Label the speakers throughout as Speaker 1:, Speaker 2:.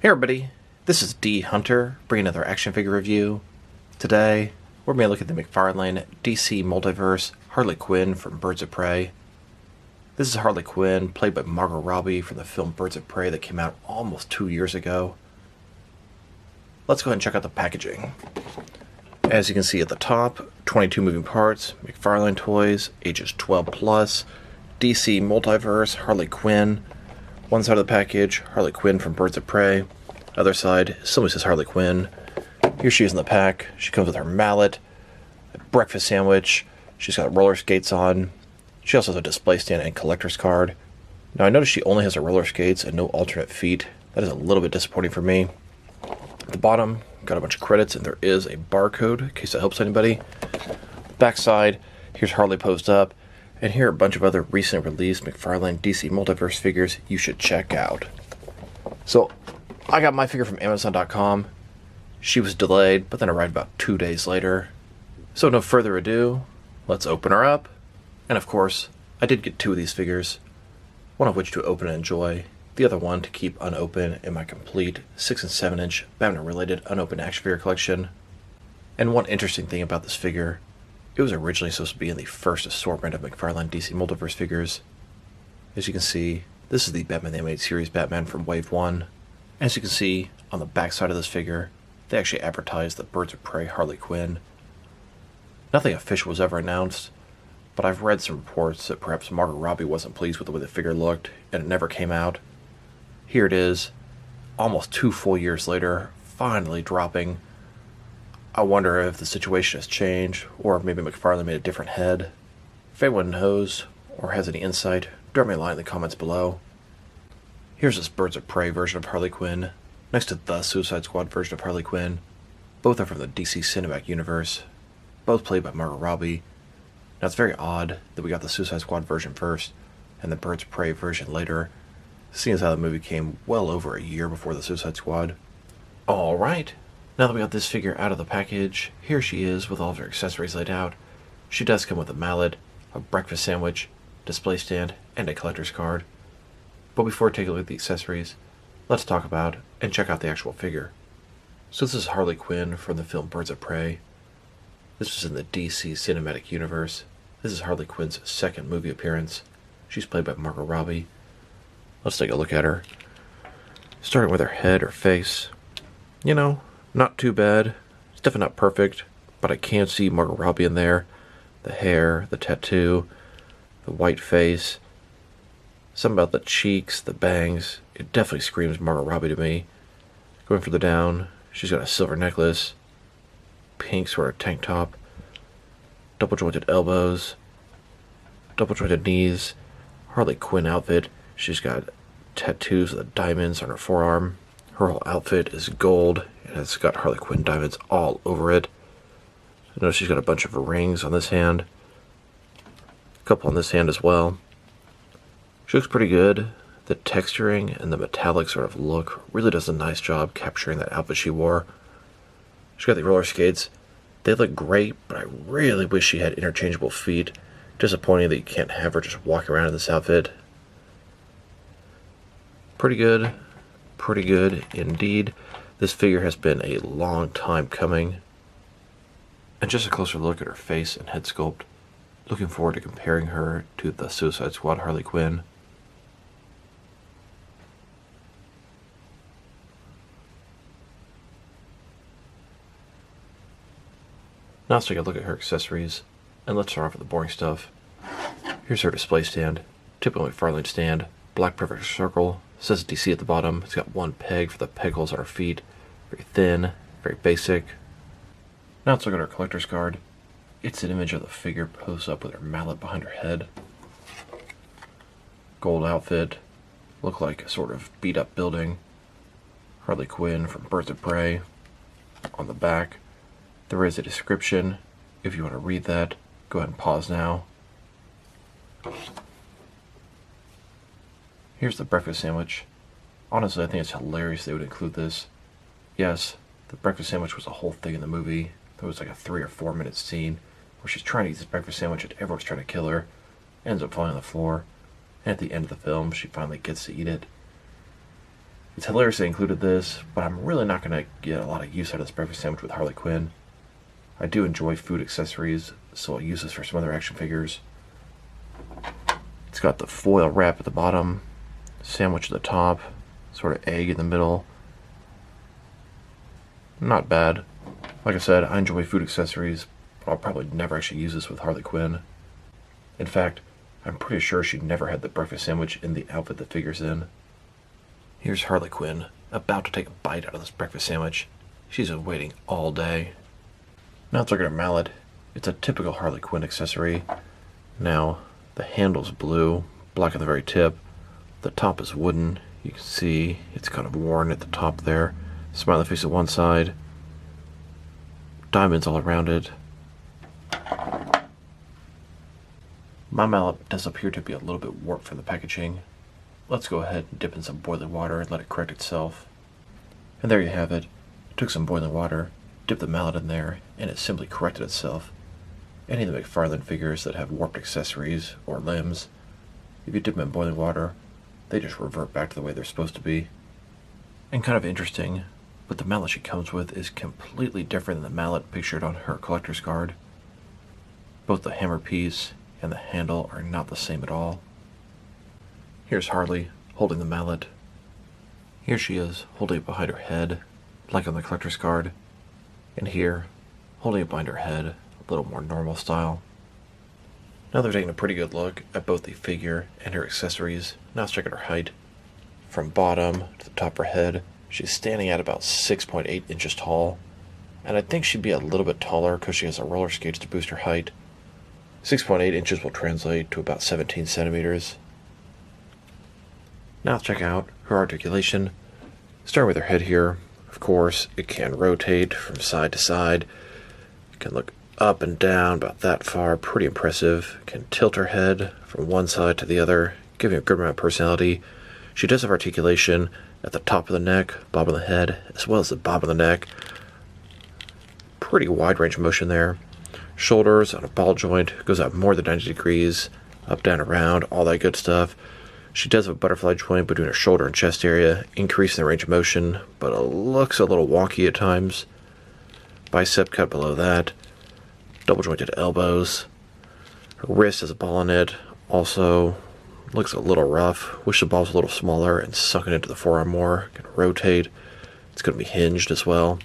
Speaker 1: Hey everybody, this is D Hunter, bringing another action figure review. Today, we're going to look at the McFarlane DC Multiverse Harley Quinn from Birds of Prey. This is Harley Quinn, played by Margot Robbie from the film Birds of Prey that came out almost 2 years ago. Let's go ahead and check out the packaging. As you can see at the top, 22 moving parts, McFarlane toys, ages 12 plus, DC Multiverse, Harley Quinn. One side of the package, Harley Quinn from Birds of Prey. Other side, still says Harley Quinn. Here she is in the pack. She comes with her mallet, a breakfast sandwich. She's got roller skates on. She also has a display stand and collector's card. Now I noticed she only has her roller skates and no alternate feet. That is a little bit disappointing for me. At the bottom, got a bunch of credits, and there is a barcode in case that helps anybody. Back side, here's Harley posed up. And here are a bunch of other recent released McFarlane DC Multiverse figures you should check out. So, I got my figure from Amazon.com. She was delayed, but then arrived about 2 days later. So no further ado, let's open her up. And of course, I did get 2 of these figures. One of which to open and enjoy. The other one to keep unopened in my complete 6 and 7 inch Batman-related unopened action figure collection. And one interesting thing about this figure, it was originally supposed to be in the first assortment of McFarlane DC Multiverse figures. As you can see, this is the Batman the Animated Series Batman from Wave 1. As you can see, on the back side of this figure, they actually advertised the Birds of Prey Harley Quinn. Nothing official was ever announced, but I've read some reports that perhaps Margot Robbie wasn't pleased with the way the figure looked, and it never came out. Here it is, almost 2 full years later, finally dropping. I wonder if the situation has changed, or if maybe McFarlane made a different head. If anyone knows, or has any insight, drop me a line in the comments below. Here's this Birds of Prey version of Harley Quinn, next to the Suicide Squad version of Harley Quinn. Both are from the DC Cinematic Universe, both played by Margot Robbie. Now it's very odd that we got the Suicide Squad version first, and the Birds of Prey version later, seeing as how the movie came well over a year before the Suicide Squad. Alright. Now that we got this figure out of the package, here she is with all of her accessories laid out. She does come with a mallet, a breakfast sandwich, display stand, and a collector's card. But before taking a look at the accessories, let's talk about and check out the actual figure. So this is Harley Quinn from the film Birds of Prey. This was in the DC Cinematic Universe. This is Harley Quinn's second movie appearance. She's played by Margot Robbie. Let's take a look at her. Starting with her head or face. You know, not too bad. It's definitely not perfect, but I can see Margot Robbie in there. The hair, the tattoo, the white face. Something about the cheeks, the bangs. It definitely screams Margot Robbie to me. Going further down, she's got a silver necklace, pink sort of tank top, double jointed elbows, double jointed knees, Harley Quinn outfit. She's got tattoos of the diamonds on her forearm. Her whole outfit is gold, and it's got Harley Quinn diamonds all over it. I notice she's got a bunch of rings on this hand. A couple on this hand as well. She looks pretty good. The texturing and the metallic sort of look really does a nice job capturing that outfit she wore. She's got the roller skates. They look great, but I really wish she had interchangeable feet. Disappointing that you can't have her just walk around in this outfit. Pretty good indeed. This figure has been a long time coming. And just a closer look at her face and head sculpt. Looking forward to comparing her to the Suicide Squad Harley Quinn. Now let's take a look at her accessories, and let's start off with the boring stuff. Here's her display stand, typical McFarlane stand, black perfect circle, says DC at the bottom. It's got one peg for the peg holes on her feet, very thin, very basic. Now let's look at her collector's card. It's an image of the figure posed up with her mallet behind her head. Gold outfit, look like a sort of beat up building. Harley Quinn from Birds of Prey. On the back, there is a description. If you want to read that, go ahead and pause now. Here's the breakfast sandwich. Honestly, I think it's hilarious they would include this. Yes, the breakfast sandwich was a whole thing in the movie. There was like a 3 or 4 minute scene where she's trying to eat this breakfast sandwich and everyone's trying to kill her. Ends up falling on the floor. And at the end of the film, she finally gets to eat it. It's hilarious they included this, but I'm really not going to get a lot of use out of this breakfast sandwich with Harley Quinn. I do enjoy food accessories, so I'll use this for some other action figures. It's got the foil wrap at the bottom, sandwich at the top, sort of egg in the middle. Not bad. Like I said, I enjoy food accessories, but I'll probably never actually use this with Harley Quinn. In fact, I'm pretty sure she never had the breakfast sandwich in the outfit the figure's in. Here's Harley Quinn, about to take a bite out of this breakfast sandwich. She's been waiting all day. Now let's look at her mallet. It's a typical Harley Quinn accessory. Now, the handle's blue, black on the very tip. The top is wooden. You can see it's kind of worn at the top there. Smiley face at one side. Diamonds all around it. My mallet does appear to be a little bit warped from the packaging. Let's go ahead and dip in some boiling water and let it correct itself. And there you have it. I took some boiling water, dipped the mallet in there, and it simply corrected itself. Any of the McFarlane figures that have warped accessories or limbs, if you dip them in boiling water, they just revert back to the way they're supposed to be. And kind of interesting, but the mallet she comes with is completely different than the mallet pictured on her collector's card. Both the hammer piece and the handle are not the same at all. Here's Harley holding the mallet. Here she is holding it behind her head, like on the collector's card. And here, holding it behind her head, a little more normal style. Now they're taking a pretty good look at both the figure and her accessories. Now let's check out her height. From bottom to the top of her head, she's standing at about 6.8 inches tall. And I think she'd be a little bit taller because she has a roller skates to boost her height. 6.8 inches will translate to about 17 centimeters. Now let's check out her articulation. Starting with her head here, of course, it can rotate from side to side. It can look up and down about that far, pretty impressive. It can tilt her head from one side to the other, giving a good amount of personality. She does have articulation at the top of the neck, bottom of the head, as well as the bottom of the neck. Pretty wide range of motion there. Shoulders on a ball joint, goes out more than 90 degrees, up, down, around, all that good stuff. She does have a butterfly joint between her shoulder and chest area, increasing the range of motion, but it looks a little wonky at times. Bicep cut below that. Double jointed elbows. Her wrist has a ball on it. Also, looks a little rough. Wish the ball was a little smaller and sunken into the forearm more. Can rotate. It's going to be hinged as well.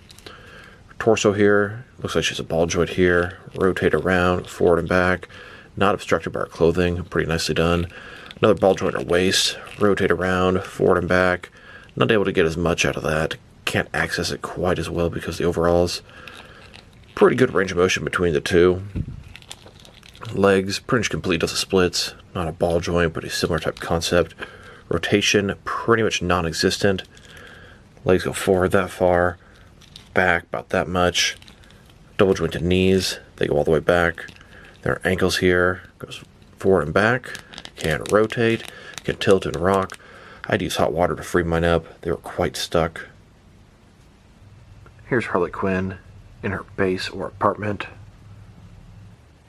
Speaker 1: Her torso here, looks like she has a ball joint here. Rotate around, forward and back. Not obstructed by her clothing. Pretty nicely done. Another ball joint at her waist, rotate around, forward and back. Not able to get as much out of that. Can't access it quite as well because the overalls. Pretty good range of motion between the two. Legs, pretty much complete, does the splits. Not a ball joint, but a similar type concept. Rotation, pretty much non-existent. Legs go forward that far. Back, about that much. Double jointed knees, they go all the way back. There are ankles here, goes forward and back. Can rotate, can tilt and rock. I had to use hot water to free mine up. They were quite stuck. Here's Harley Quinn in her base or apartment.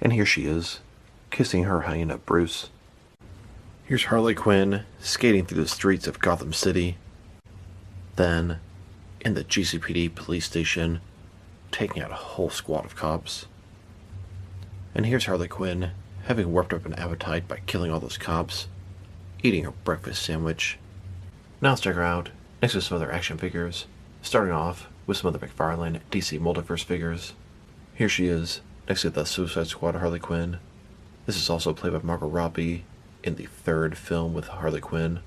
Speaker 1: And here she is, kissing her hyena Bruce. Here's Harley Quinn skating through the streets of Gotham City. Then, in the GCPD police station, taking out a whole squad of cops. And here's Harley Quinn, having worked up an appetite by killing all those cops, eating her breakfast sandwich. Now let's check her out next to some other action figures, starting off with some of the McFarlane DC Multiverse figures. Here she is, next to the Suicide Squad Harley Quinn. This is also played by Margot Robbie in the third film with Harley Quinn.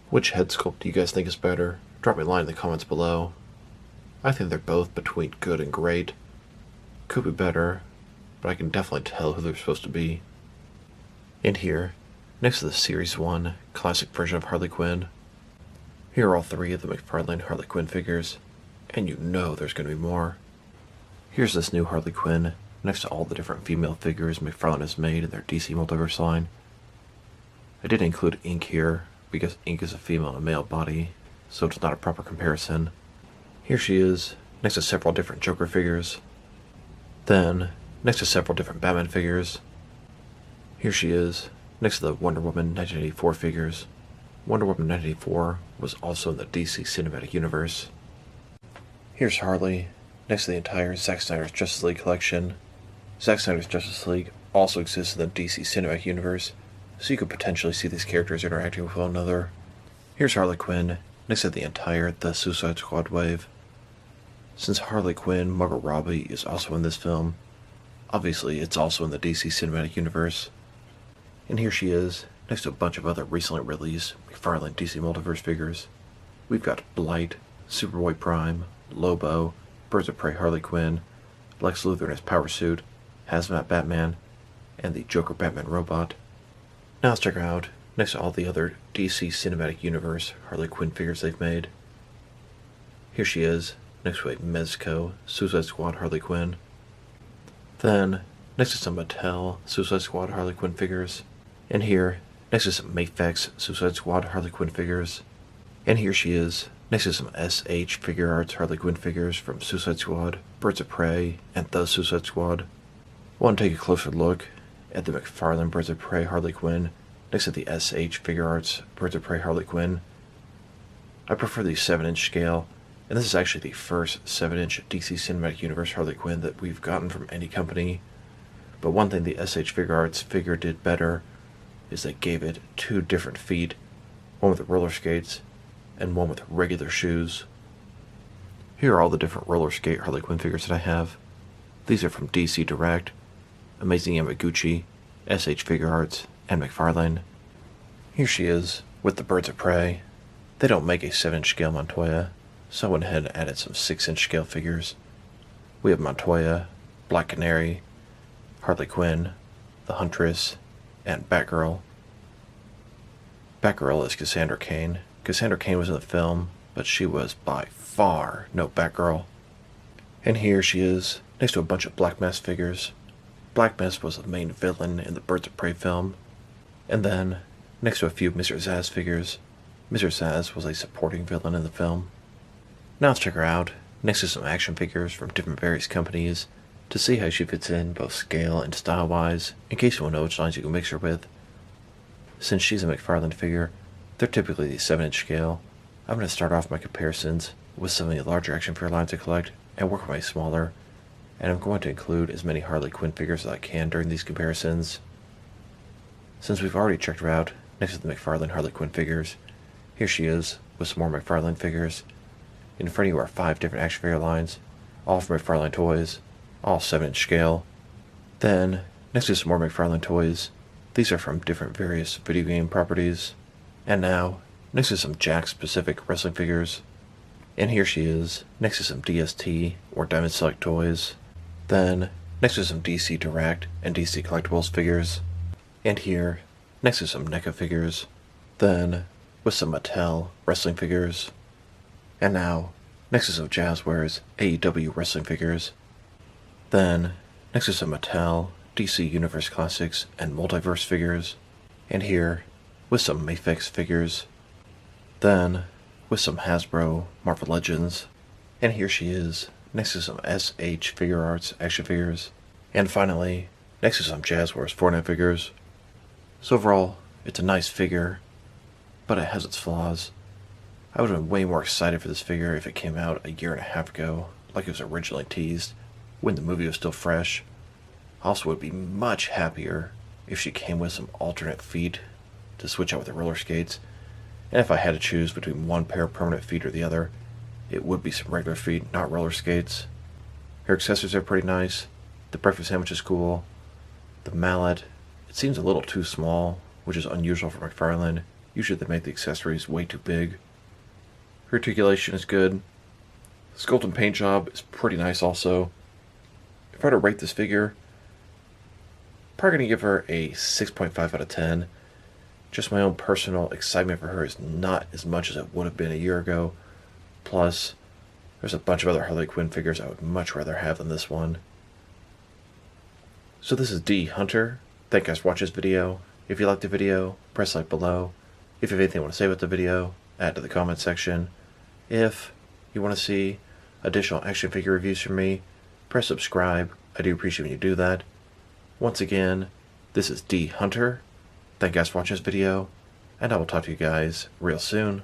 Speaker 1: Which head sculpt do you guys think is better? Drop me a line in the comments below. I think they're both between good and great. Could be better, but I can definitely tell who they're supposed to be. And here, next to the Series 1 classic version of Harley Quinn, here are all three of the McFarlane Harley Quinn figures, and you know there's going to be more. Here's this new Harley Quinn, next to all the different female figures McFarlane has made in their DC Multiverse line. I did include ink here, because ink is a female and a male body, so it's not a proper comparison. Here she is, next to several different Joker figures. Then, next to several different Batman figures. Here she is, next to the Wonder Woman 1984 figures. Wonder Woman 1984 was also in the DC Cinematic Universe. Here's Harley, next to the entire Zack Snyder's Justice League collection. Zack Snyder's Justice League also exists in the DC Cinematic Universe, so you could potentially see these characters interacting with one another. Here's Harley Quinn, next to the entire The Suicide Squad wave. Since Harley Quinn, Margot Robbie is also in this film, obviously it's also in the DC Cinematic Universe. And here she is, next to a bunch of other recently released McFarlane DC Multiverse figures. We've got Blight, Superboy Prime, Lobo, Birds of Prey Harley Quinn, Lex Luthor in his power suit, Hazmat Batman, and the Joker Batman robot. Now let's check her out, next to all the other DC Cinematic Universe Harley Quinn figures they've made. Here she is, next to a Mezco Suicide Squad Harley Quinn. Then, next to some Mattel Suicide Squad Harley Quinn figures. And here, next to some Mafex Suicide Squad Harley Quinn figures. And here she is, next to some SH Figure Arts Harley Quinn figures from Suicide Squad, Birds of Prey, and The Suicide Squad. Want to take a closer look at the McFarlane Birds of Prey Harley Quinn next to the SH Figure Arts Birds of Prey Harley Quinn. I prefer the 7-inch scale, and this is actually the first 7-inch DC Cinematic Universe Harley Quinn that we've gotten from any company. But one thing the SH Figure Arts figure did better is they gave it 2 different feet, one with roller skates and one with regular shoes. Here are all the different roller skate Harley Quinn figures that I have. These are from DC Direct, Amazing Yamaguchi, SH Figure Arts, and McFarlane. Here she is with the Birds of Prey. They don't make a 7-inch scale Montoya, so I went ahead and added some 6-inch scale figures. We have Montoya, Black Canary, Harley Quinn, the Huntress, and Batgirl. Batgirl is Cassandra Cain. Cassandra Cain was in the film, but she was by far no Batgirl. And here she is, next to a bunch of Black Mask figures. Black Mask was the main villain in the Birds of Prey film. And then, next to a few Mr. Zsasz figures. Mr. Zsasz was a supporting villain in the film. Now let's check her out, next to some action figures from different various companies, to see how she fits in both scale and style-wise, in case you want to know which lines you can mix her with. Since she's a McFarlane figure, they're typically the 7-inch scale. I'm going to start off my comparisons with some of the larger action figure lines I collect, and work my way smaller, and I'm going to include as many Harley Quinn figures as I can during these comparisons. Since we've already checked her out next to the McFarlane Harley Quinn figures, here she is with some more McFarlane figures. In front of you are 5 different action figure lines, all from McFarlane Toys, all 7-inch scale. Then, next to some more McFarlane Toys, these are from different various video game properties. And now, next to some Jakks-specific wrestling figures. And here she is, next to some DST or Diamond Select toys. Then, next to some DC Direct and DC Collectibles figures. And here, next to some NECA figures. Then, with some Mattel wrestling figures. And now, next to some Jazzwares AEW wrestling figures. Then, next to some Mattel DC Universe Classics and Multiverse figures. And here, with some Mafex figures. Then, with some Hasbro Marvel Legends. And here she is, next to some SH Figure Arts action figures. And finally, next to some Jazzwares Fortnite figures. So overall, it's a nice figure, but it has its flaws. I would have been way more excited for this figure if it came out a year and a half ago, like it was originally teased, when the movie was still fresh. I also would be much happier if she came with some alternate feet to switch out with the roller skates. And if I had to choose between one pair of permanent feet or the other, it would be some regular feet, not roller skates. Her accessories are pretty nice. The breakfast sandwich is cool. The mallet, it seems a little too small, which is unusual for McFarlane. Usually they make the accessories way too big. Her articulation is good. The sculpt and paint job is pretty nice also. If I were to rate this figure, probably going to give her a 6.5 out of 10. Just my own personal excitement for her is not as much as it would have been a year ago. Plus, there's a bunch of other Harley Quinn figures I would much rather have than this one. So this is D Hunter. Thank you guys for watching this video. If you liked the video, press like below. If you have anything you want to say about the video, add to the comment section. If you want to see additional action figure reviews from me, press subscribe. I do appreciate when you do that. Once again, this is D Hunter. Thank you guys for watching this video, and I will talk to you guys real soon.